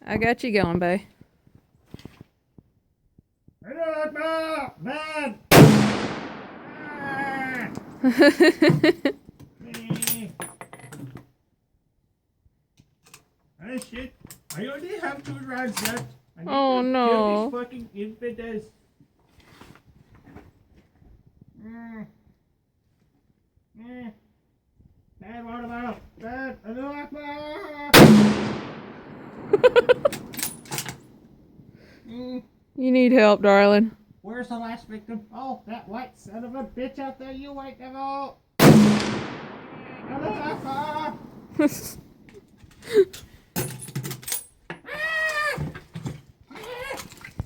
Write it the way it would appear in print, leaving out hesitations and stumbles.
I got you going, babe. Man! Oh shit. I only have 2 rounds left. I need Oh, to no. kill these fucking infidels. Dad, what about? Dad, Allahu Akbar! You need help, darling. Where's the last victim? Oh, that white son of a bitch out there, you white devil! Allahu Akbar!